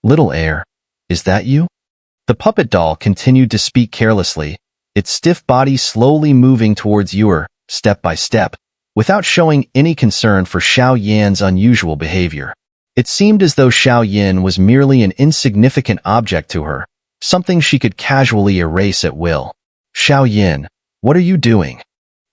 Little heir, is that you? The puppet doll continued to speak carelessly, its stiff body slowly moving towards Xun'er, step by step, without showing any concern for Xiao Yan's unusual behavior. It seemed as though Xiao Yan was merely an insignificant object to her, something she could casually erase at will. Xiao Yan, what are you doing?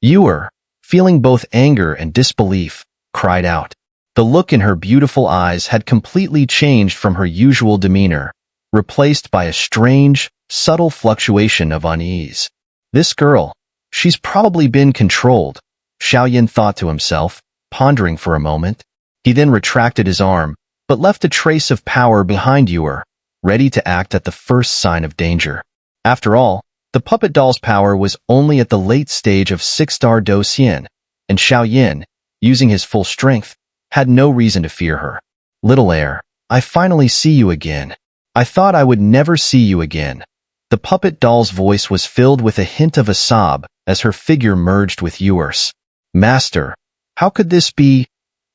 Xun'er, feeling both anger and disbelief, cried out. The look in her beautiful eyes had completely changed from her usual demeanor, replaced by a strange, subtle fluctuation of unease. This girl, she's probably been controlled, Xiao Yan thought to himself, pondering for a moment. He then retracted his arm, but left a trace of power behind Xun'er, ready to act at the first sign of danger. After all, the puppet doll's power was only at the late stage of 6-star Do Xian, and Xiao Yan, using his full strength, had no reason to fear her. Little heir, I finally see you again. I thought I would never see you again. The puppet doll's voice was filled with a hint of a sob as her figure merged with Xun'er's. Master, how could this be?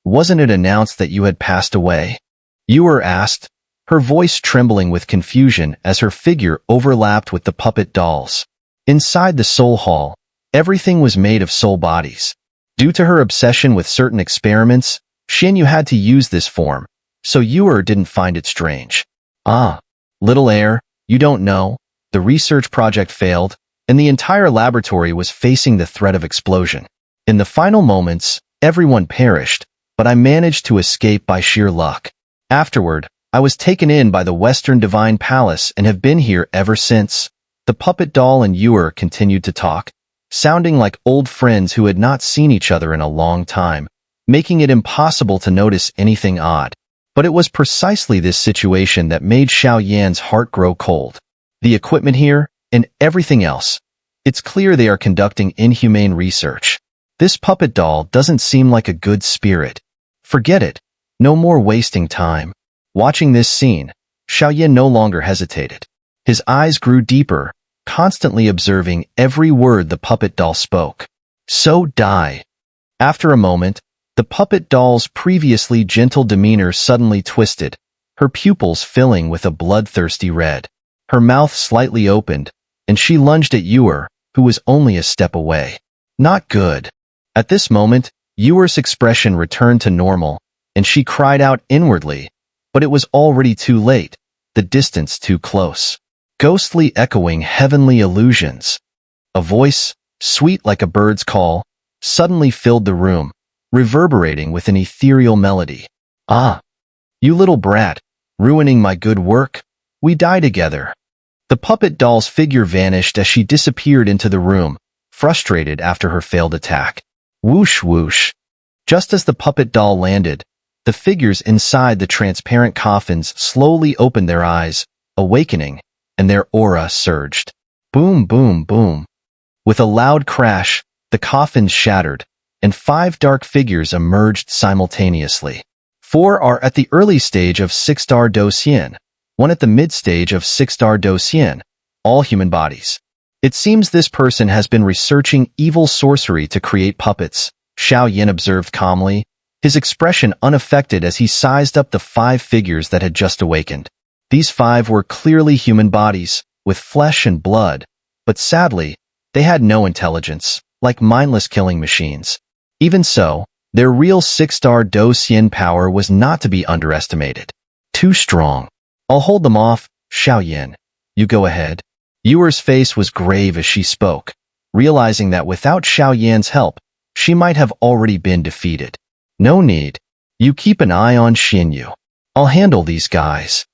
Wasn't it announced that you had passed away? Xun'er asked, her voice trembling with confusion as her figure overlapped with the puppet doll's. Inside the soul hall, everything was made of soul bodies. Due to her obsession with certain experiments, Xian had to use this form, so Xun'er didn't find it strange. Ah, little heir, you don't know, the research project failed, and the entire laboratory was facing the threat of explosion. In the final moments, everyone perished, but I managed to escape by sheer luck. Afterward, I was taken in by the Western Divine Palace and have been here ever since. The puppet doll and Xun'er continued to talk, sounding like old friends who had not seen each other in a long time, making it impossible to notice anything odd. But it was precisely this situation that made Xiao Yan's heart grow cold. The equipment here, and everything else. It's clear they are conducting inhumane research. This puppet doll doesn't seem like a good spirit. Forget it. No more wasting time. Watching this scene, Xiao Yan no longer hesitated. His eyes grew deeper, constantly observing every word the puppet doll spoke. So die. After a moment, the puppet doll's previously gentle demeanor suddenly twisted, her pupils filling with a bloodthirsty red. Her mouth slightly opened, and she lunged at Xun'er, who was only a step away. Not good. At this moment, Xun'er's expression returned to normal, and she cried out inwardly, but it was already too late, the distance too close. Ghostly echoing heavenly illusions. A voice, sweet like a bird's call, suddenly filled the room, reverberating with an ethereal melody. Ah, you little brat, ruining my good work? We die together. The puppet doll's figure vanished as she disappeared into the room, frustrated after her failed attack. Whoosh whoosh. Just as the puppet doll landed, the figures inside the transparent coffins slowly opened their eyes, awakening, and their aura surged. Boom, boom, boom. With a loud crash, the coffins shattered, and 5 dark figures emerged simultaneously. 4 are at the early stage of 6-star Do Xian, 1 at the mid-stage of 6-star Do Xian, all human bodies. It seems this person has been researching evil sorcery to create puppets, Xiao Yan observed calmly, his expression unaffected as he sized up the 5 figures that had just awakened. These 5 were clearly human bodies, with flesh and blood, but sadly, they had no intelligence, like mindless killing machines. Even so, their real 6-star Do Xian power was not to be underestimated. Too strong. I'll hold them off, Xiao Yan. You go ahead. Xun'er's face was grave as she spoke, realizing that without Xiao Yan's help, she might have already been defeated. No need. You keep an eye on Xinyu. I'll handle these guys.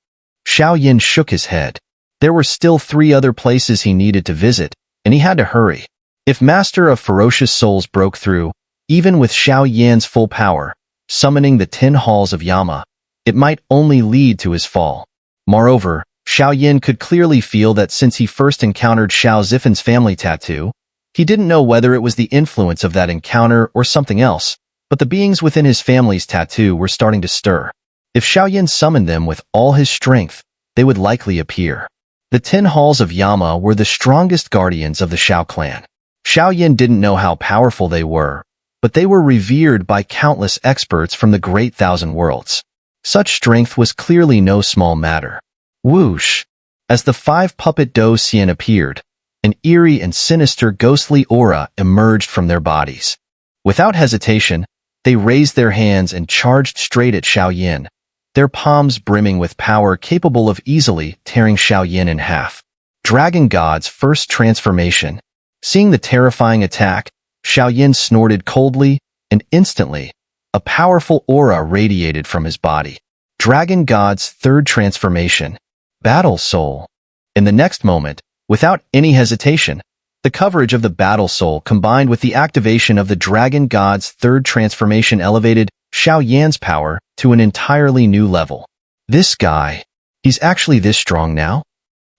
Xiao Yan shook his head. There were still 3 other places he needed to visit, and he had to hurry. If Master of Ferocious Souls broke through, even with Xiao Yan's full power, summoning the 10 halls of Yama, it might only lead to his fall. Moreover, Xiao Yan could clearly feel that since he first encountered Xiao Zifen's family tattoo, he didn't know whether it was the influence of that encounter or something else, but the beings within his family's tattoo were starting to stir. If Xiao Yan summoned them with all his strength, they would likely appear. The 10 halls of Yama were the strongest guardians of the Xiao clan. Xiao Yan didn't know how powerful they were, but they were revered by countless experts from the Great Thousand Worlds. Such strength was clearly no small matter. Whoosh! As the 5 puppet Do Xian appeared, an eerie and sinister ghostly aura emerged from their bodies. Without hesitation, they raised their hands and charged straight at Xiao, their palms brimming with power capable of easily tearing Xiao in half. Dragon God's first transformation. Seeing the terrifying attack, Xiao snorted coldly, and instantly, a powerful aura radiated from his body. Dragon God's third transformation. Battle Soul. In the next moment, without any hesitation, the coverage of the Battle Soul combined with the activation of the Dragon God's third transformation elevated Xiao power to an entirely new level. This guy, he's actually this strong now?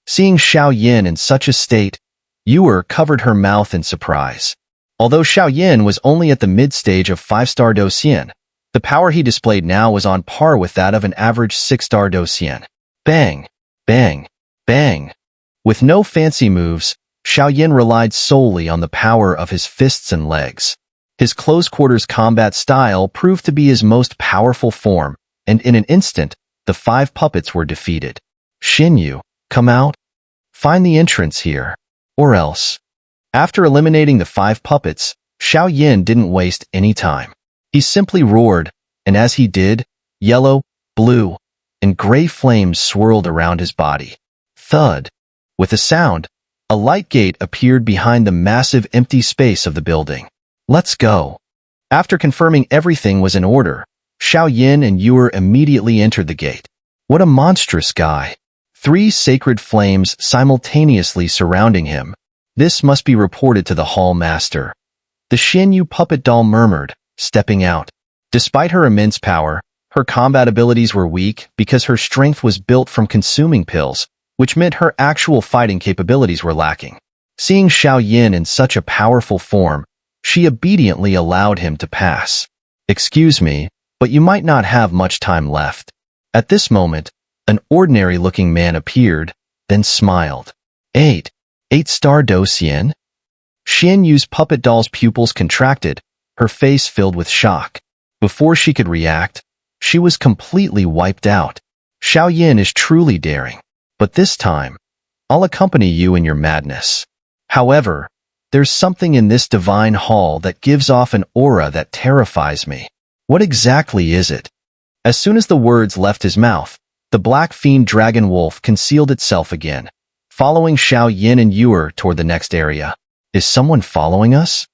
Seeing Xiao in such a state, Xun'er covered her mouth in surprise. Although Xiao was only at the mid-stage of 5-star Do Xian, the power he displayed now was on par with that of an average 6-star Do Xian. Bang! Bang! Bang! With no fancy moves, Xiao relied solely on the power of his fists and legs. His close-quarters combat style proved to be his most powerful form, and in an instant, the 5 puppets were defeated. Xinyu, come out. Find the entrance here. Or else. After eliminating the 5 puppets, Xiao didn't waste any time. He simply roared, and as he did, yellow, blue, and gray flames swirled around his body. Thud. With a sound, a light gate appeared behind the massive empty space of the building. Let's go. After confirming everything was in order, Xiao and Xun'er immediately entered the gate. What a monstrous guy. 3 sacred flames simultaneously surrounding him. This must be reported to the hall master. The Xinyu puppet doll murmured, stepping out. Despite her immense power, her combat abilities were weak because her strength was built from consuming pills, which meant her actual fighting capabilities were lacking. Seeing Xiao in such a powerful form, she obediently allowed him to pass. Excuse me, but you might not have much time left. At this moment, an ordinary-looking man appeared, then smiled. 8-star Do Xian? Xinyu's puppet doll's pupils contracted, her face filled with shock. Before she could react, she was completely wiped out. Xiao is truly daring. But this time, I'll accompany you in your madness. However, there's something in this divine hall that gives off an aura that terrifies me. What exactly is it? As soon as the words left his mouth, the black fiend dragon wolf concealed itself again, following Xiao and Xun'er toward the next area. Is someone following us?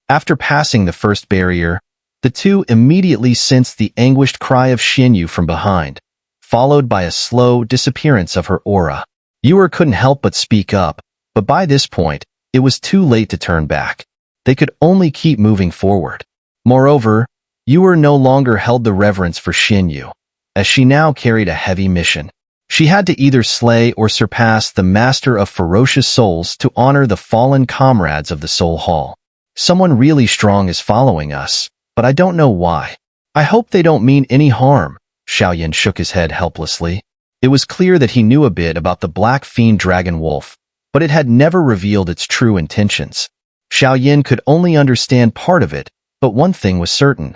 After passing the first barrier, the two immediately sensed the anguished cry of Xinyu from behind, followed by a slow disappearance of her aura. Xun'er couldn't help but speak up, but by this point, it was too late to turn back. They could only keep moving forward. Moreover, Xun'er no longer held the reverence for Xinyu, as she now carried a heavy mission. She had to either slay or surpass the master of ferocious souls to honor the fallen comrades of the Soul Hall. Someone really strong is following us, but I don't know why. I hope they don't mean any harm. Xiao shook his head helplessly. It was clear that he knew a bit about the black fiend dragon wolf, but it had never revealed its true intentions. Xiao could only understand part of it, but one thing was certain.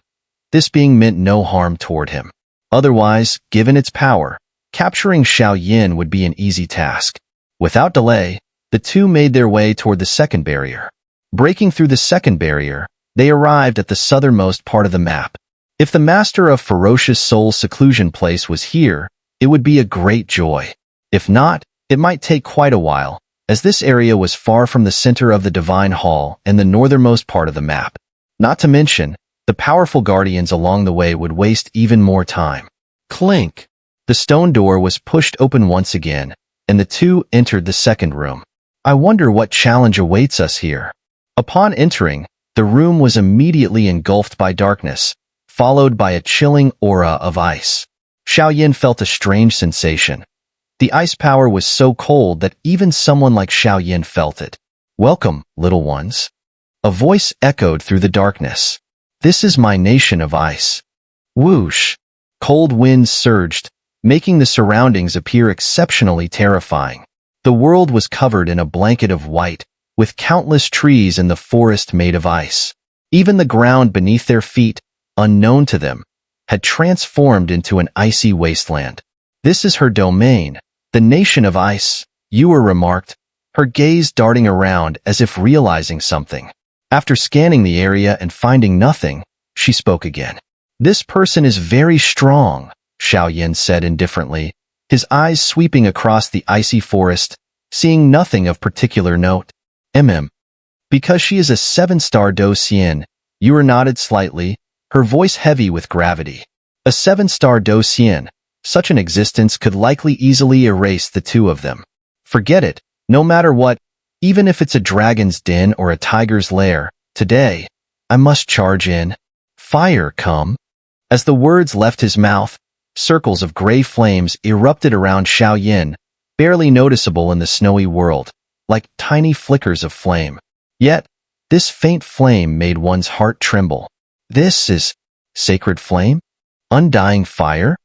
This being meant no harm toward him. Otherwise, given its power, capturing Xiao would be an easy task. Without delay, the two made their way toward the second barrier. Breaking through the second barrier, they arrived at the southernmost part of the map. If the master of ferocious soul's seclusion place was here, it would be a great joy. If not, it might take quite a while, as this area was far from the center of the Divine Hall and the northernmost part of the map. Not to mention, the powerful guardians along the way would waste even more time. Clink! The stone door was pushed open once again, and the two entered the second room. I wonder what challenge awaits us here. Upon entering, the room was immediately engulfed by darkness, followed by a chilling aura of ice. Xiao felt a strange sensation. The ice power was so cold that even someone like Xiao felt it. Welcome, little ones. A voice echoed through the darkness. This is my nation of ice. Whoosh! Cold winds surged, making the surroundings appear exceptionally terrifying. The world was covered in a blanket of white, with countless trees in the forest made of ice. Even the ground beneath their feet, unknown to them, had transformed into an icy wasteland. This is her domain, the nation of ice, Xun'er remarked, her gaze darting around as if realizing something. After scanning the area and finding nothing, she spoke again. This person is very strong, Xiao said indifferently, his eyes sweeping across the icy forest, seeing nothing of particular note. Because she is a 7-star Do Xian, Xun'er nodded slightly, her voice heavy with gravity. A 7-star Do Xian, such an existence could likely easily erase the two of them. Forget it, no matter what, even if it's a dragon's den or a tiger's lair, today, I must charge in. Fire, come. As the words left his mouth, circles of gray flames erupted around Xiao, barely noticeable in the snowy world, like tiny flickers of flame. Yet, this faint flame made one's heart tremble. This is sacred flame? Undying fire?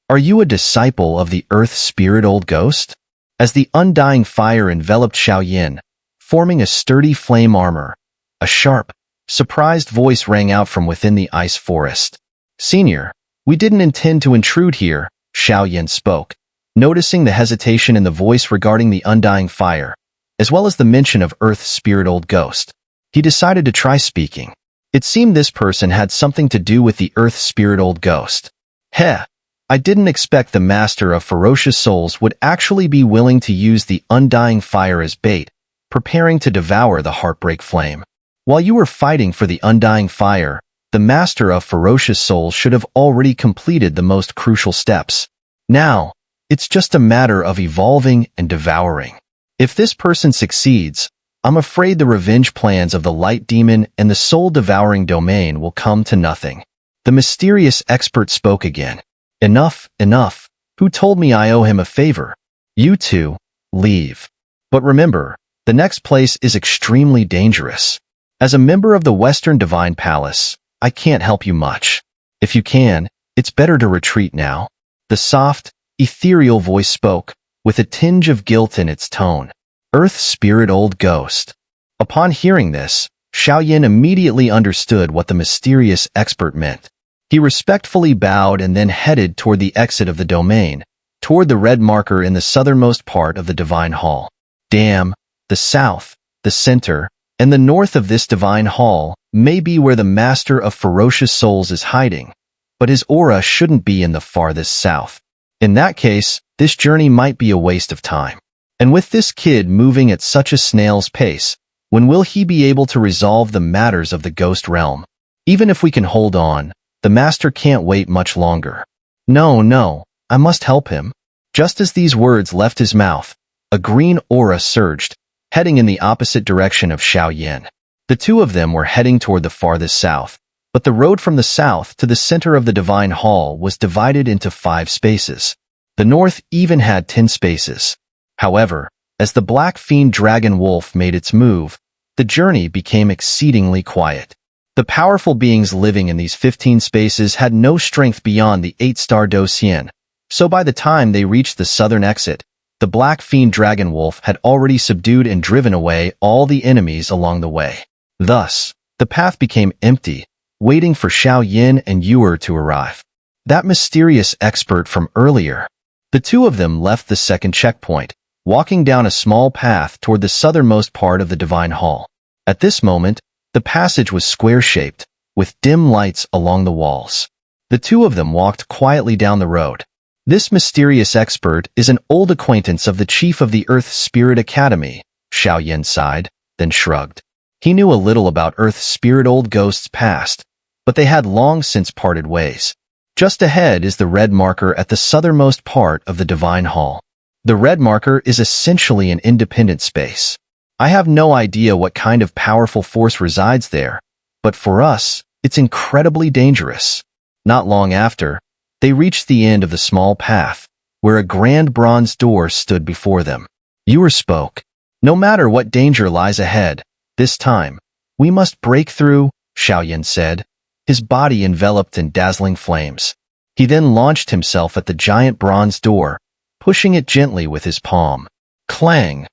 Are you a disciple of the earth spirit old ghost? As the undying fire enveloped Xiao, forming a sturdy flame armor, a sharp, surprised voice rang out from within the ice forest. Senior, we didn't intend to intrude here, Xiao spoke, noticing the hesitation in the voice regarding the undying fire, as well as the mention of earth spirit old ghost. He decided to try speaking. It seemed this person had something to do with the earth spirit old ghost. Heh, I didn't expect the master of ferocious souls would actually be willing to use the undying fire as bait, preparing to devour the heartbreak flame. While you were fighting for the undying fire, the master of ferocious souls should have already completed the most crucial steps. Now, it's just a matter of evolving and devouring. If this person succeeds, I'm afraid the revenge plans of the light demon and the soul-devouring domain will come to nothing. The mysterious expert spoke again. Enough, enough. Who told me I owe him a favor? You two, leave. But remember, the next place is extremely dangerous. As a member of the Western Divine Palace, I can't help you much. If you can, it's better to retreat now. The soft, ethereal voice spoke, with a tinge of guilt in its tone. Earth spirit old ghost. Upon hearing this, Xiao immediately understood what the mysterious expert meant. He respectfully bowed and then headed toward the exit of the domain, toward the red marker in the southernmost part of the divine hall. Damn, the south, the center, and the north of this divine hall may be where the master of ferocious souls is hiding, but his aura shouldn't be in the farthest south. In that case, this journey might be a waste of time. And with this kid moving at such a snail's pace, when will he be able to resolve the matters of the ghost realm? Even if we can hold on, the master can't wait much longer. No, I must help him. Just as these words left his mouth, a green aura surged, heading in the opposite direction of Xiao. The two of them were heading toward the farthest south, but the road from the south to the center of the divine hall was divided into 5 spaces. The north even had 10 spaces. However, as the black fiend dragon wolf made its move, the journey became exceedingly quiet. The powerful beings living in these 15 spaces had no strength beyond the 8-star Do Xian, so by the time they reached the southern exit, the black fiend dragon wolf had already subdued and driven away all the enemies along the way. Thus, the path became empty, waiting for Xiao and Xun'er to arrive. That mysterious expert from earlier. The two of them left the second checkpoint, walking down a small path toward the southernmost part of the divine hall. At this moment, the passage was square-shaped, with dim lights along the walls. The two of them walked quietly down the road. This mysterious expert is an old acquaintance of the chief of the Earth Spirit Academy, Xiao sighed, then shrugged. He knew a little about Earth Spirit old ghosts past, but they had long since parted ways. Just ahead is the red marker at the southernmost part of the divine hall. The red marker is essentially an independent space. I have no idea what kind of powerful force resides there, but for us, it's incredibly dangerous. Not long after, they reached the end of the small path, where a grand bronze door stood before them. Xun'er spoke. No matter what danger lies ahead, this time, we must break through, Xiao said, his body enveloped in dazzling flames. He then launched himself at the giant bronze door, pushing it gently with his palm. Clang!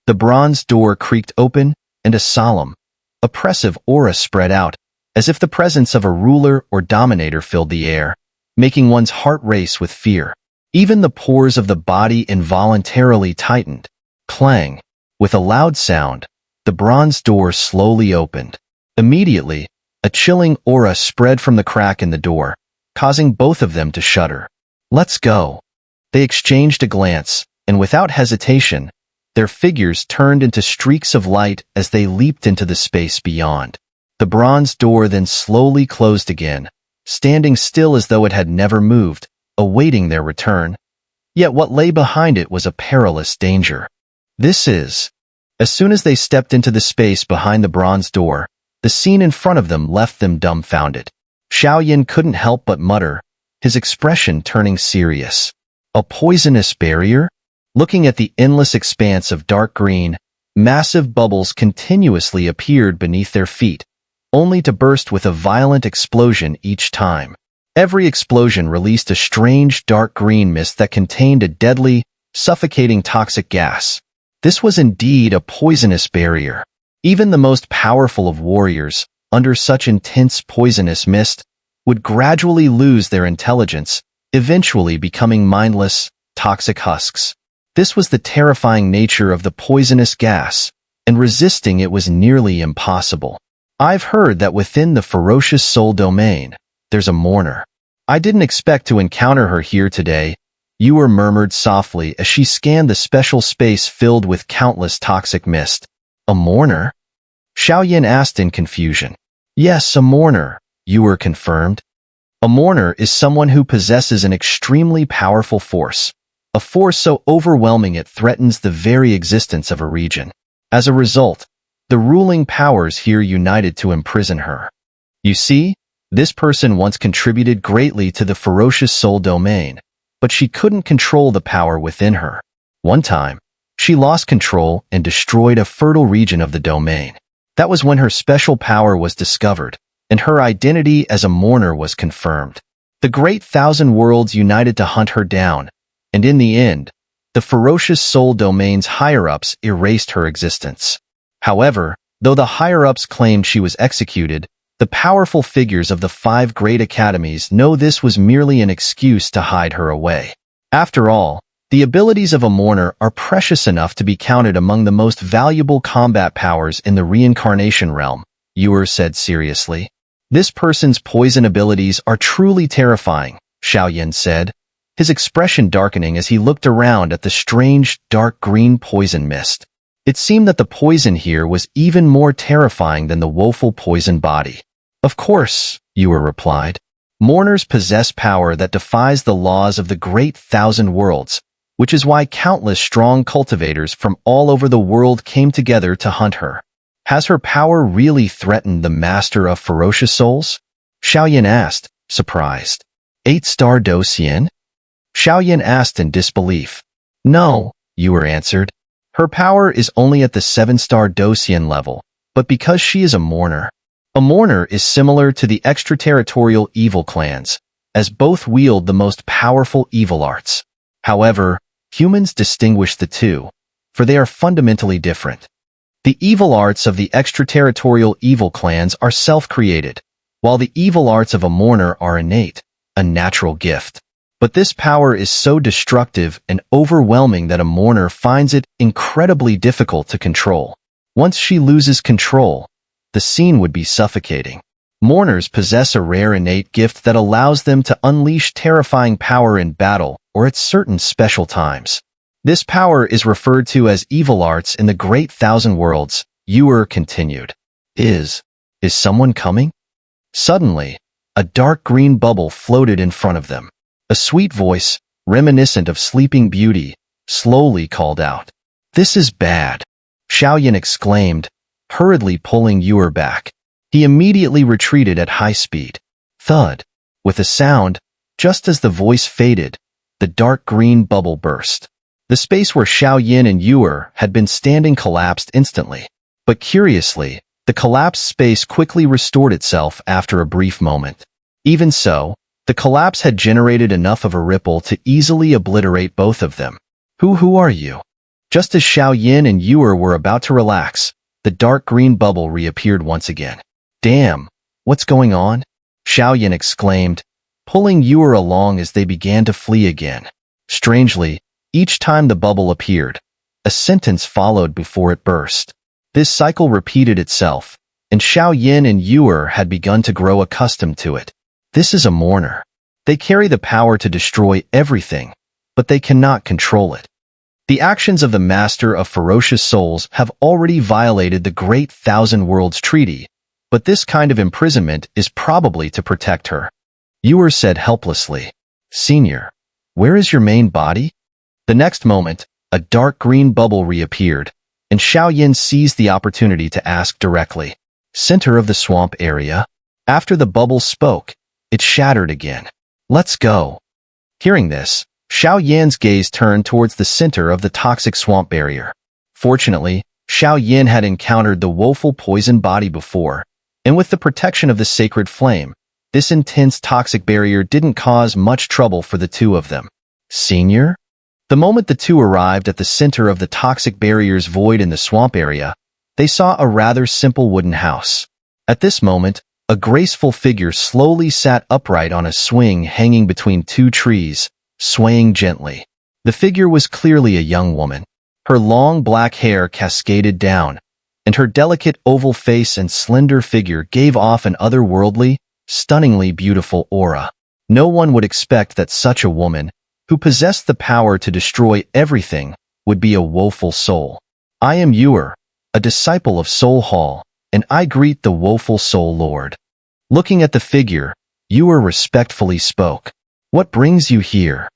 The bronze door creaked open, and a solemn, oppressive aura spread out, as if the presence of a ruler or dominator filled the air. making one's heart race with fear. Even the pores of the body involuntarily tightened. Clang! With a loud sound, the bronze door slowly opened. Immediately, a chilling aura spread from the crack in the door, causing both of them to shudder. "Let's go." They exchanged a glance, and without hesitation, their figures turned into streaks of light as they leaped into the space beyond. The bronze door then slowly closed again, standing still as though it had never moved, awaiting their return. Yet what lay behind it was a perilous danger. As soon as they stepped into the space behind the bronze door, the scene in front of them left them dumbfounded. Xiao couldn't help but mutter, his expression turning serious. A poisonous barrier? Looking at the endless expanse of dark green, massive bubbles continuously appeared beneath their feet, only to burst with a violent explosion each time. Every explosion released a strange dark green mist that contained a deadly, suffocating toxic gas. This was indeed a poisonous barrier. Even the most powerful of warriors, under such intense poisonous mist, would gradually lose their intelligence, eventually becoming mindless, toxic husks. This was the terrifying nature of the poisonous gas, and resisting it was nearly impossible. "I've heard that within the ferocious soul domain, there's a mourner. I didn't expect to encounter her here today," Xun'er murmured softly as she scanned the special space filled with countless toxic mist. "A mourner?" Xiao asked in confusion. "Yes, a mourner," Xun'er confirmed. "A mourner is someone who possesses an extremely powerful force, a force so overwhelming it threatens the very existence of a region. As a result, the ruling powers here united to imprison her. You see, this person once contributed greatly to the ferocious soul domain, but she couldn't control the power within her. One time, she lost control and destroyed a fertile region of the domain. That was when her special power was discovered, and her identity as a mourner was confirmed. The great thousand worlds united to hunt her down, and in the end, the ferocious soul domain's higher-ups erased her existence. However, though the higher-ups claimed she was executed, the powerful figures of the 5 great academies know this was merely an excuse to hide her away. After all, the abilities of a mourner are precious enough to be counted among the most valuable combat powers in the reincarnation realm, Xun'er said seriously. "This person's poison abilities are truly terrifying," Xiao said, his expression darkening as he looked around at the strange, dark green poison mist. It seemed that the poison here was even more terrifying than the woeful poison body. "Of course," Xun'er replied. "Mourners possess power that defies the laws of the great thousand worlds, which is why countless strong cultivators from all over the world came together to hunt her." "Has her power really threatened the master of ferocious souls?" Xiao asked, surprised. 8-star Xian? Xiao asked in disbelief. "No," Xun'er answered. "Her power is only at the 7-star Xian level, but because she is a mourner. A mourner is similar to the extraterritorial evil clans, as both wield the most powerful evil arts. However, humans distinguish the two, for they are fundamentally different. The evil arts of the extraterritorial evil clans are self-created, while the evil arts of a mourner are innate, a natural gift. But this power is so destructive and overwhelming that a mourner finds it incredibly difficult to control. Once she loses control, the scene would be suffocating. Mourners possess a rare innate gift that allows them to unleash terrifying power in battle or at certain special times. This power is referred to as evil arts in the Great Thousand Worlds," Xun'er continued. Is someone coming?" Suddenly, a dark green bubble floated in front of them. A sweet voice, reminiscent of Sleeping Beauty, slowly called out. "This is bad," Xiao exclaimed, hurriedly pulling Xun'er back. He immediately retreated at high speed. Thud! With a sound, just as the voice faded, the dark green bubble burst. The space where Xiao and Xun'er had been standing collapsed instantly. But curiously, the collapsed space quickly restored itself after a brief moment. Even so, the collapse had generated enough of a ripple to easily obliterate both of them. Who are you?" Just as Xiao and Xun'er were about to relax, the dark green bubble reappeared once again. "Damn, what's going on?" Xiao exclaimed, pulling Xun'er along as they began to flee again. Strangely, each time the bubble appeared, a sentence followed before it burst. This cycle repeated itself, and Xiao and Xun'er had begun to grow accustomed to it. This is a mourner. They carry the power to destroy everything, but they cannot control it. The actions of the Master of Ferocious Souls have already violated the Great Thousand Worlds Treaty, but this kind of imprisonment is probably to protect her. Xun'er said helplessly, "Senior, where is your main body?" The next moment, a dark green bubble reappeared, and Xiao seized the opportunity to ask directly, "Center of the swamp area?" After the bubble spoke, it shattered again. "Let's go." Hearing this, Xiao gaze turned towards the center of the toxic swamp barrier. Fortunately, Xiao had encountered the woeful poison body before, and with the protection of the sacred flame, this intense toxic barrier didn't cause much trouble for the two of them. "Senior?" The moment the two arrived at the center of the toxic barrier's void in the swamp area, they saw a rather simple wooden house. At this moment, a graceful figure slowly sat upright on a swing hanging between two trees, swaying gently. The figure was clearly a young woman. Her long black hair cascaded down, and her delicate oval face and slender figure gave off an otherworldly, stunningly beautiful aura. No one would expect that such a woman, who possessed the power to destroy everything, would be a woeful soul. "I am Xun'er, a disciple of Soul Hall, and I greet the woeful soul lord." Looking at the figure, Xun'er respectfully spoke, "What brings you here?"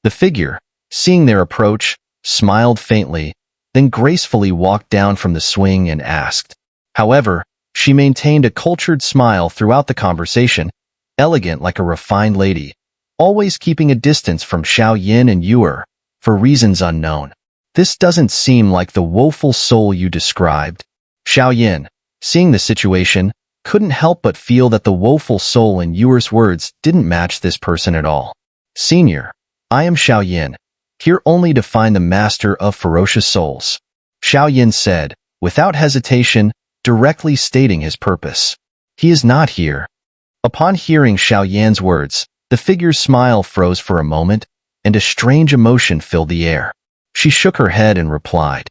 The figure, seeing their approach, smiled faintly, then gracefully walked down from the swing and asked. However, she maintained a cultured smile throughout the conversation, elegant like a refined lady, always keeping a distance from Xiao and Xun'er, for reasons unknown. "This doesn't seem like the woeful soul you described." Xiao, seeing the situation, couldn't help but feel that the woeful soul in Xun'er's words didn't match this person at all. "Senior, I am Xiao, here only to find the Master of Ferocious Souls," Xiao said, without hesitation, directly stating his purpose. "He is not here." Upon hearing Xiao's words, the figure's smile froze for a moment, and a strange emotion filled the air. She shook her head and replied.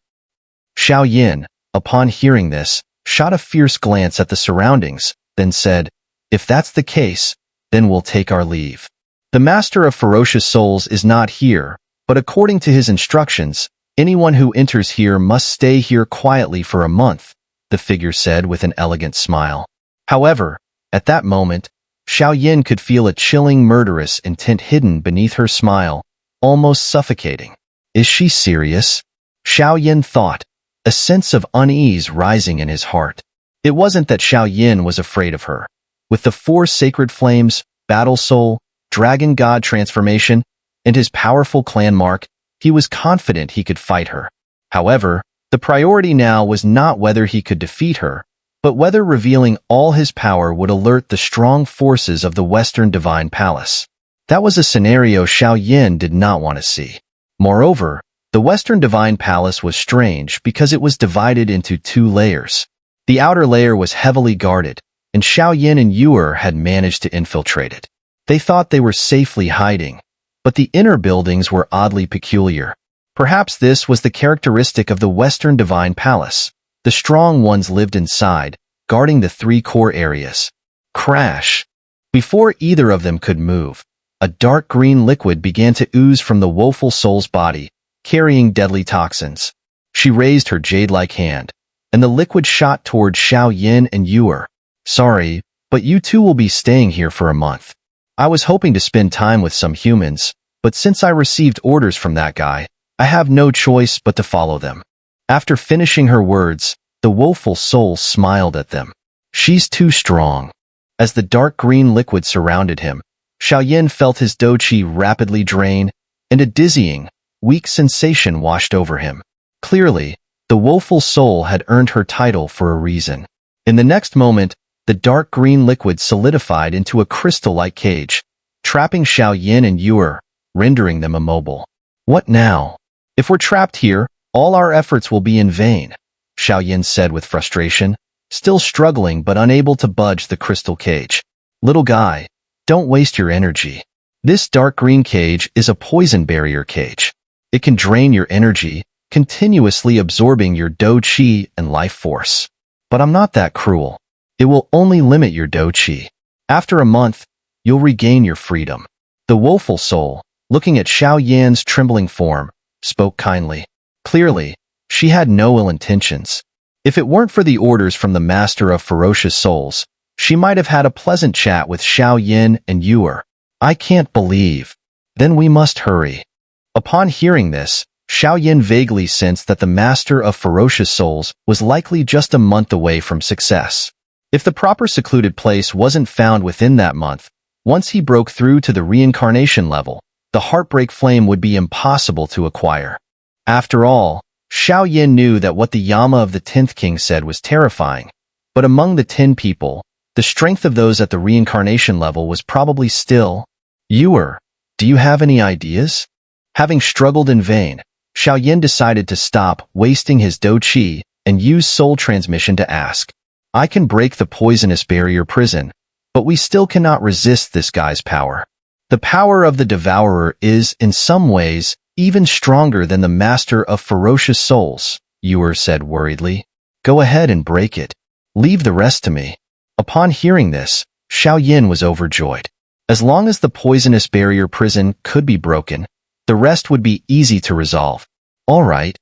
Xiao, upon hearing this, shot a fierce glance at the surroundings, then said, "If that's the case, then we'll take our leave. The Master of Ferocious Souls is not here, but according to his instructions, anyone who enters here must stay here quietly for a month," the figure said with an elegant smile. However, at that moment, Xiao could feel a chilling murderous intent hidden beneath her smile, almost suffocating. "Is she serious?" Xiao thought, a sense of unease rising in his heart. It wasn't that Xiao was afraid of her. With the 4 sacred flames, Battle Soul, Dragon God transformation, and his powerful clan mark, he was confident he could fight her. However, the priority now was not whether he could defeat her, but whether revealing all his power would alert the strong forces of the Western Divine Palace. That was a scenario Xiao did not want to see. Moreover, the Western Divine Palace was strange because it was divided into 2 layers. The outer layer was heavily guarded, and Xiao and Xun'er had managed to infiltrate it. They thought they were safely hiding, but the inner buildings were oddly peculiar. Perhaps this was the characteristic of the Western Divine Palace. The strong ones lived inside, guarding the 3 core areas. Crash! Before either of them could move, a dark green liquid began to ooze from the woeful soul's body, carrying deadly toxins. She raised her jade-like hand, and the liquid shot toward Xiao and Xun'er. "Sorry, but you two will be staying here for a month. I was hoping to spend time with some humans, but since I received orders from that guy, I have no choice but to follow them." After finishing her words, the woeful soul smiled at them. "She's too strong." As the dark green liquid surrounded him, Xiao felt his do-chi rapidly drain, and a dizzying, weak sensation washed over him. Clearly, the woeful soul had earned her title for a reason. In the next moment, the dark green liquid solidified into a crystal-like cage, trapping Xiao and Xun'er, rendering them immobile. "What now? If we're trapped here, all our efforts will be in vain," Xiao said with frustration, still struggling but unable to budge the crystal cage. "Little guy, Don't waste your energy. This dark green cage is a poison barrier cage. It can drain your energy, continuously absorbing your do qi and life force. But I'm not that cruel. It will only limit your do qi. After a month, you'll regain your freedom. The woeful soul, looking at Xiao Yan's trembling form, spoke kindly. Clearly, she had no ill intentions. If it weren't for the orders from the master of ferocious souls, she might have had a pleasant chat with Xiao Yan and Xun'er. I can't believe. Then we must hurry. Upon hearing this, Xiao Yan vaguely sensed that the master of ferocious souls was likely just a month away from success. If the proper secluded place wasn't found within that month, once he broke through to the reincarnation level, the heartbreak flame would be impossible to acquire. After all, Xiao Yan knew that what the Yama of the 10th King said was terrifying, but among the 10 people, the strength of those at the reincarnation level was probably still. Xun'er, do you have any ideas? Having struggled in vain, Xiao Yan decided to stop wasting his do qi and use soul transmission to ask. I can break the poisonous barrier prison, but we still cannot resist this guy's power. The power of the devourer is, in some ways, even stronger than the master of ferocious souls, Xun'er said worriedly. Go ahead and break it. Leave the rest to me. Upon hearing this, Xiao Yan was overjoyed. As long as the poisonous barrier prison could be broken, the rest would be easy to resolve. All right.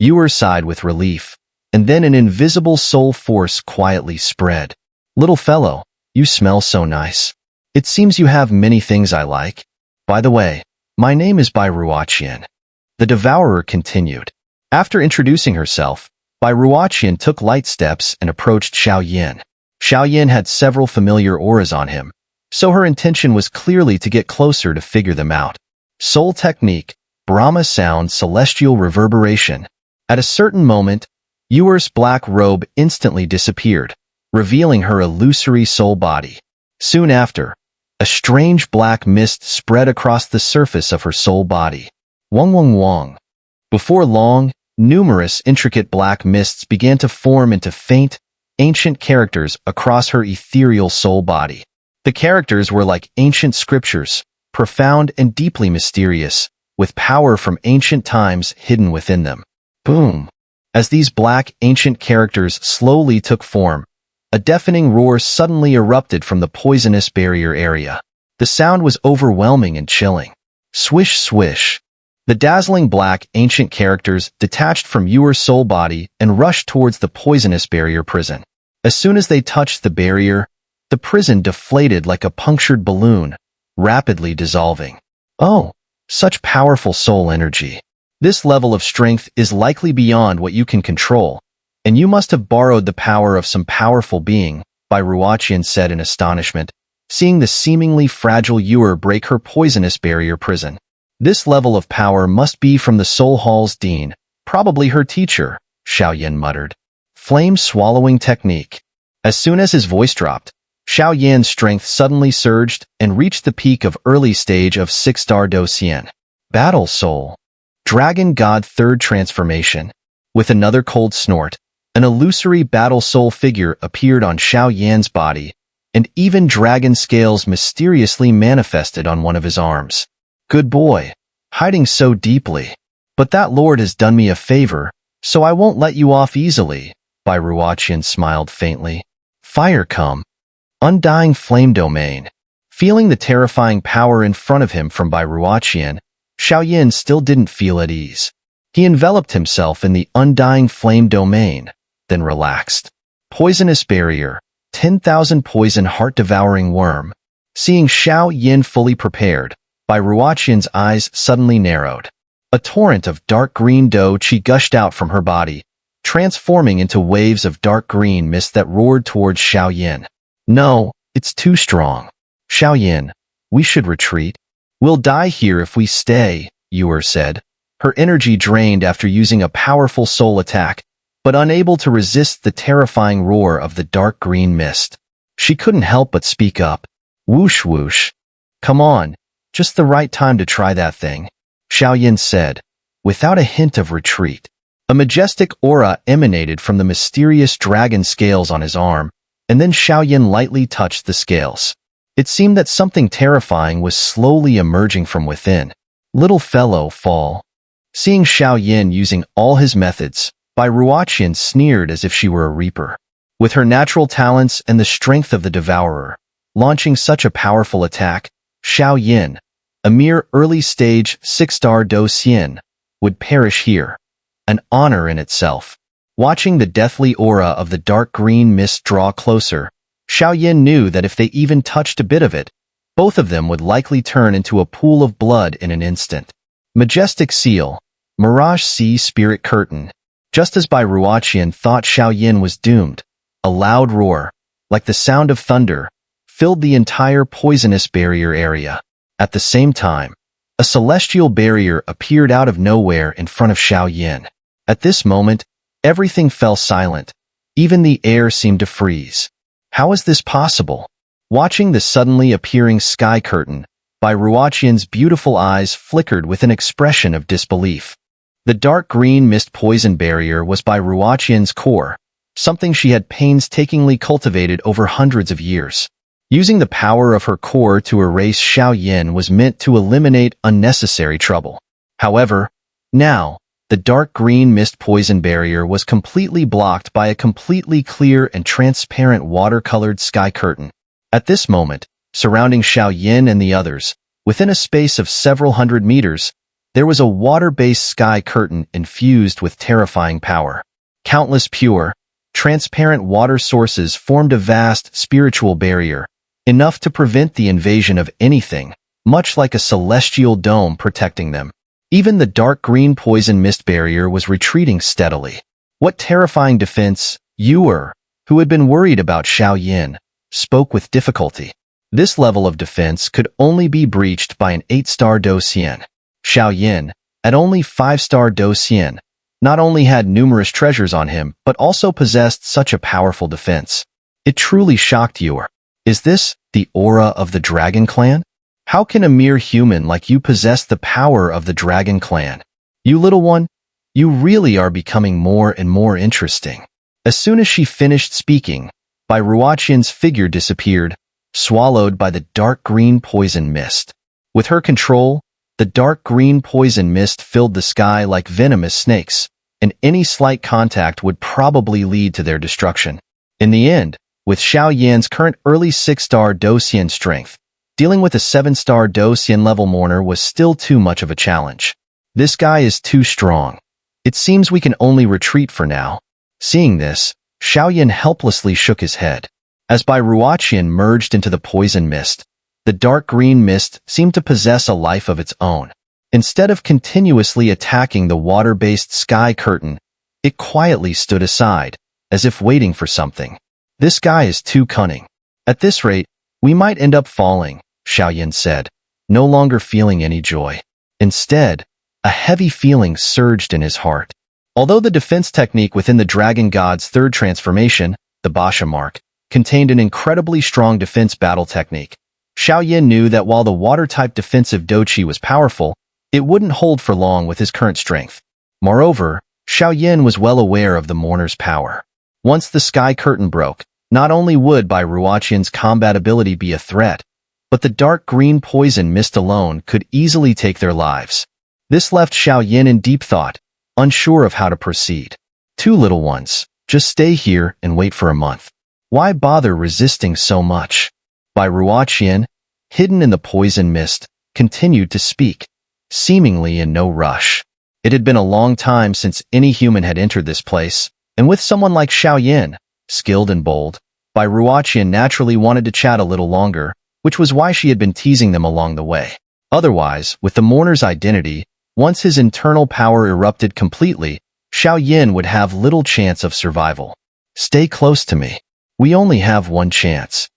Xun'er sighed with relief, and then an invisible soul force quietly spread. Little fellow, you smell so nice. It seems you have many things I like. By the way, my name is Bai Ruoqian. The devourer continued. After introducing herself, Bai Ruoqian took light steps and approached Xiao Yan. Xiao Yan had several familiar auras on him, so her intention was clearly to get closer to figure them out. Soul technique, Brahma sound, celestial reverberation. At a certain moment, Xun'er's black robe instantly disappeared, revealing her illusory soul body. Soon after, a strange black mist spread across the surface of her soul body. Wong wong wong. Before long, numerous intricate black mists began to form into faint, ancient characters across her ethereal soul body. The characters were like ancient scriptures, profound and deeply mysterious, with power from ancient times hidden within them. Boom! As these black, ancient characters slowly took form, a deafening roar suddenly erupted from the poisonous barrier area. The sound was overwhelming and chilling. Swish, swish. The dazzling black, ancient characters detached from Xun'er's soul body and rushed towards the poisonous barrier prison. As soon as they touched the barrier, the prison deflated like a punctured balloon, rapidly dissolving. Oh, such powerful soul energy. This level of strength is likely beyond what you can control, and you must have borrowed the power of some powerful being, Bai Ruoqian said in astonishment, seeing the seemingly fragile Xun'er break her poisonous barrier prison. This level of power must be from the Soul Hall's dean, probably her teacher, Xiao Yan muttered. Flame-swallowing technique. As soon as his voice dropped, Xiao Yan's strength suddenly surged and reached the peak of early stage of 6-star Do Xian. Battle Soul. Dragon God Third Transformation. With another cold snort, an illusory battle soul figure appeared on Xiao Yan's body, and even dragon scales mysteriously manifested on one of his arms. Good boy, hiding so deeply. But that lord has done me a favor, so I won't let you off easily, Bai Ruoqian smiled faintly. Fire come. Undying Flame Domain. Feeling the terrifying power in front of him from Bai Ruoqian, Xiao Yan still didn't feel at ease. He enveloped himself in the Undying Flame Domain, then relaxed. Poisonous Barrier. 10,000 Poison Heart-Devouring Worm. Seeing Xiao Yan fully prepared, Bai Ruoqian's eyes suddenly narrowed. A torrent of dark green do qi gushed out from her body, transforming into waves of dark green mist that roared towards Xiao Yan. No, it's too strong. Xiao Yan, we should retreat. We'll die here if we stay, Xun'er said, her energy drained after using a powerful soul attack, but unable to resist the terrifying roar of the dark green mist. She couldn't help but speak up. Whoosh whoosh. Come on, just the right time to try that thing, Xiao Yan said, without a hint of retreat. A majestic aura emanated from the mysterious dragon scales on his arm, and then Xiao Yan lightly touched the scales. It seemed that something terrifying was slowly emerging from within. Little fellow, fall. Seeing Xiao Yin using all his methods, Bai Ruotian sneered as if she were a reaper. With her natural talents and the strength of the devourer, launching such a powerful attack, Xiao Yin, a mere early-stage 6-star Do Xian, would perish here. An honor in itself. Watching the deathly aura of the dark green mist draw closer, Xiao Yin knew that if they even touched a bit of it, both of them would likely turn into a pool of blood in an instant. Majestic Seal, Mirage Sea Spirit Curtain. Just as Bai Ruotian thought Xiao Yin was doomed, a loud roar, like the sound of thunder, filled the entire poisonous barrier area. At the same time, a celestial barrier appeared out of nowhere in front of Xiao Yin. At this moment, everything fell silent. Even the air seemed to freeze. How is this possible? Watching the suddenly appearing sky curtain, Bai Ruotian's beautiful eyes flickered with an expression of disbelief. The dark green mist poison barrier was Bai Ruotian's core, something she had painstakingly cultivated over hundreds of years. Using the power of her core to erase Xiao Yin was meant to eliminate unnecessary trouble. However, now, the dark green mist poison barrier was completely blocked by a completely clear and transparent watercolored sky curtain. At this moment, surrounding Xiao Yin and the others, within a space of several hundred meters, there was a water-based sky curtain infused with terrifying power. Countless pure, transparent water sources formed a vast spiritual barrier, enough to prevent the invasion of anything, much like a celestial dome protecting them. Even the dark green poison mist barrier was retreating steadily. What terrifying defense! Xun'er, who had been worried about Xiao Yin, spoke with difficulty. This level of defense could only be breached by an 8-star Do Xian. Xiao Yin, at only 5-star Do Xian, not only had numerous treasures on him, but also possessed such a powerful defense. It truly shocked Xun'er. Is this the aura of the Dragon Clan? How can a mere human like you possess the power of the Dragon Clan? You little one, you really are becoming more and more interesting. As soon as she finished speaking, Bai Ruotian's figure disappeared, swallowed by the dark green poison mist. With her control, the dark green poison mist filled the sky like venomous snakes, and any slight contact would probably lead to their destruction. In the end, with Xiao Yan's current early 6-star Do Xian strength, dealing with a 7-star Do Xian level mourner was still too much of a challenge. This guy is too strong. It seems we can only retreat for now. Seeing this, Xiao Yan helplessly shook his head. As Bai Ruotian merged into the poison mist, the dark green mist seemed to possess a life of its own. Instead of continuously attacking the water-based sky curtain, it quietly stood aside, as if waiting for something. This guy is too cunning. At this rate, we might end up falling, Xiao Yan said, no longer feeling any joy. Instead, a heavy feeling surged in his heart. Although the defense technique within the Dragon God's third transformation, the Basha mark, contained an incredibly strong defense battle technique, Xiao Yan knew that while the water-type defensive Doqi was powerful, it wouldn't hold for long with his current strength. Moreover, Xiao Yan was well aware of the mourner's power. Once the sky curtain broke, not only would Bai Ruotian's combat ability be a threat, but the dark green poison mist alone could easily take their lives. This left Xiao Yan in deep thought, unsure of how to proceed. Two little ones, just stay here and wait for a month. Why bother resisting so much? Bai Ruotian, hidden in the poison mist, continued to speak, seemingly in no rush. It had been a long time since any human had entered this place, and with someone like Xiao Yan, skilled and bold, Bai Ruotian naturally wanted to chat a little longer, which was why she had been teasing them along the way. Otherwise, with the mourner's identity, once his internal power erupted completely, Xiao Yan would have little chance of survival. Stay close to me. We only have one chance.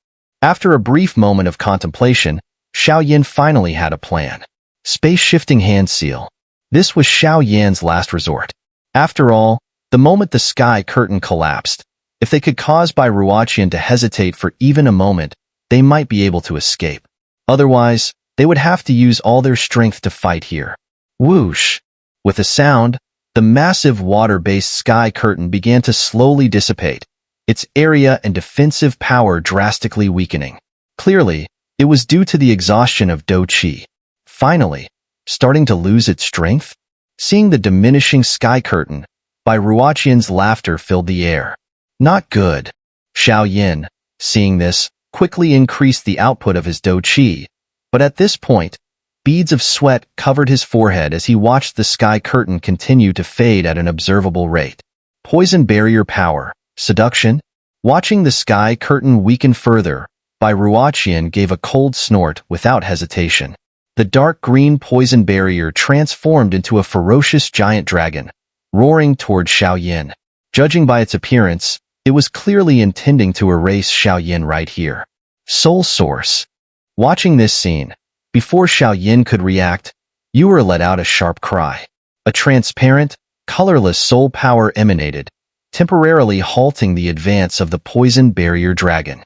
After a brief moment of contemplation, Xiao Yan finally had a plan. Space-shifting hand seal. This was Xiao Yan's last resort. After all, the moment the sky curtain collapsed, if they could cause Bai Ruotian to hesitate for even a moment, they might be able to escape. Otherwise, they would have to use all their strength to fight here. Whoosh! With a sound, the massive water-based sky curtain began to slowly dissipate, its area and defensive power drastically weakening. Clearly, It was due to the exhaustion of Do Qi. Finally, starting to lose its strength? Seeing the diminishing sky curtain, Bai Ruoqian's laughter filled the air. Not good. Xiao Yin, seeing this, quickly increased the output of his Do Qi, but at this point, beads of sweat covered his forehead as he watched the sky curtain continue to fade at an observable rate. Poison barrier power, seduction? Watching the sky curtain weaken further, Bai Ruoqian gave a cold snort without hesitation. The dark green poison barrier transformed into a ferocious giant dragon, roaring toward Xiao Yin. Judging by its appearance, it was clearly intending to erase Xiao Yin right here. Soul Source. Watching this scene, before Xiao Yin could react, Xun'er let out a sharp cry. A transparent, colorless soul power emanated, temporarily halting the advance of the poison barrier dragon.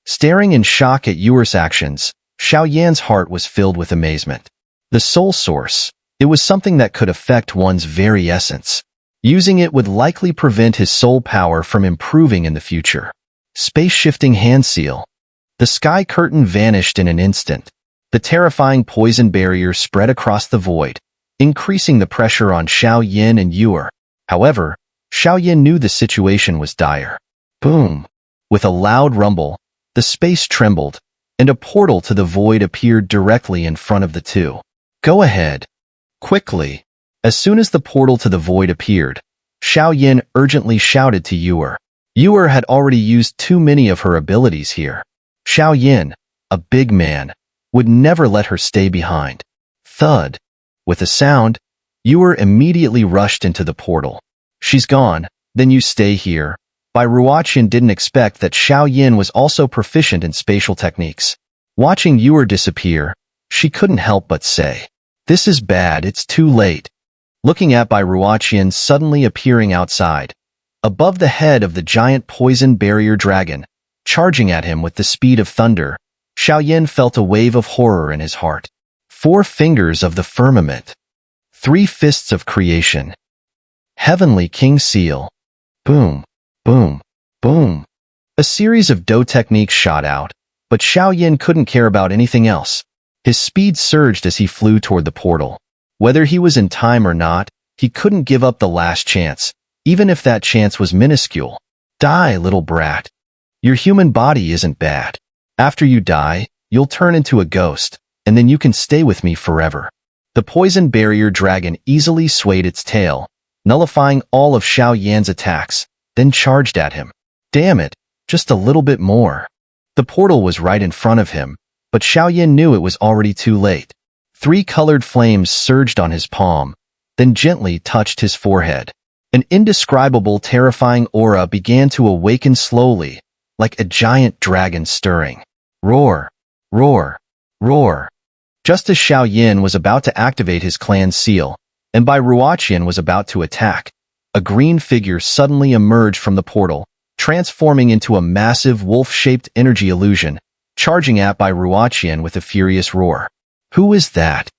Staring in shock at Xun'er's actions, Xiao Yan's heart was filled with amazement. The soul source, it was something that could affect one's very essence. Using it would likely prevent his soul power from improving in the future. Space-shifting hand seal. The sky curtain vanished in an instant. The terrifying poison barrier spread across the void, increasing the pressure on Xiao Yin and Xun'er. However, Xiao Yin knew the situation was dire. Boom! With a loud rumble, the space trembled, and a portal to the void appeared directly in front of the two. Go ahead. Quickly. As soon as the portal to the void appeared, Xiao Yin urgently shouted to Xun'er. Xun'er had already used too many of her abilities here. Xiao Yin, a big man, would never let her stay behind. Thud. With a sound, Xun'er immediately rushed into the portal. She's gone, then you stay here. Bai Ruoqian didn't expect that Xiao Yin was also proficient in spatial techniques. Watching Xun'er disappear, she couldn't help but say, "This is bad, it's too late." Looking at Bai Ruoqian suddenly appearing outside, above the head of the giant poison barrier dragon, charging at him with the speed of thunder, Xiao Yin felt a wave of horror in his heart. 4 fingers of the firmament. 3 fists of creation. Heavenly King Seal. Boom, boom, boom. A series of Do techniques shot out, but Xiao Yin couldn't care about anything else. His speed surged as he flew toward the portal. Whether he was in time or not, he couldn't give up the last chance, even if that chance was minuscule. Die, little brat. Your human body isn't bad. After you die, you'll turn into a ghost, and then you can stay with me forever. The poison barrier dragon easily swayed its tail, nullifying all of Xiao Yan's attacks, then charged at him. Damn it, just a little bit more. The portal was right in front of him, but Xiao Yan knew it was already too late. 3 colored flames surged on his palm, then gently touched his forehead. An indescribable, terrifying aura began to awaken slowly, like a giant dragon stirring. Roar, roar, roar. Just as Xiao Yin was about to activate his clan seal, and Bai Ruoqian was about to attack, a green figure suddenly emerged from the portal, transforming into a massive wolf-shaped energy illusion, charging at Bai Ruoqian with a furious roar. Who is that?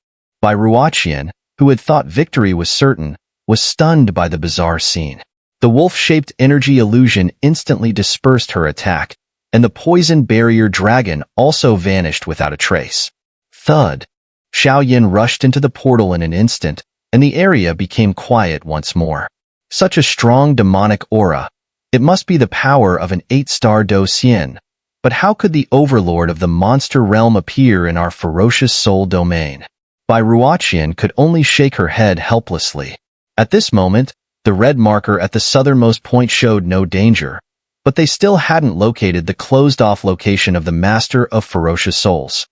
Bai Ruoqian, who had thought victory was certain, was stunned by the bizarre scene. The wolf-shaped energy illusion instantly dispersed her attack, and the poison barrier dragon also vanished without a trace. Thud. Xiao Yin rushed into the portal in an instant, and the area became quiet once more. Such a strong demonic aura. It must be the power of an 8-star Do Xian. But how could the overlord of the monster realm appear in our ferocious soul domain? Bai Ruoqian could only shake her head helplessly. At this moment, the red marker at the southernmost point showed no danger, but they still hadn't located the closed-off location of the Master of Ferocious Souls.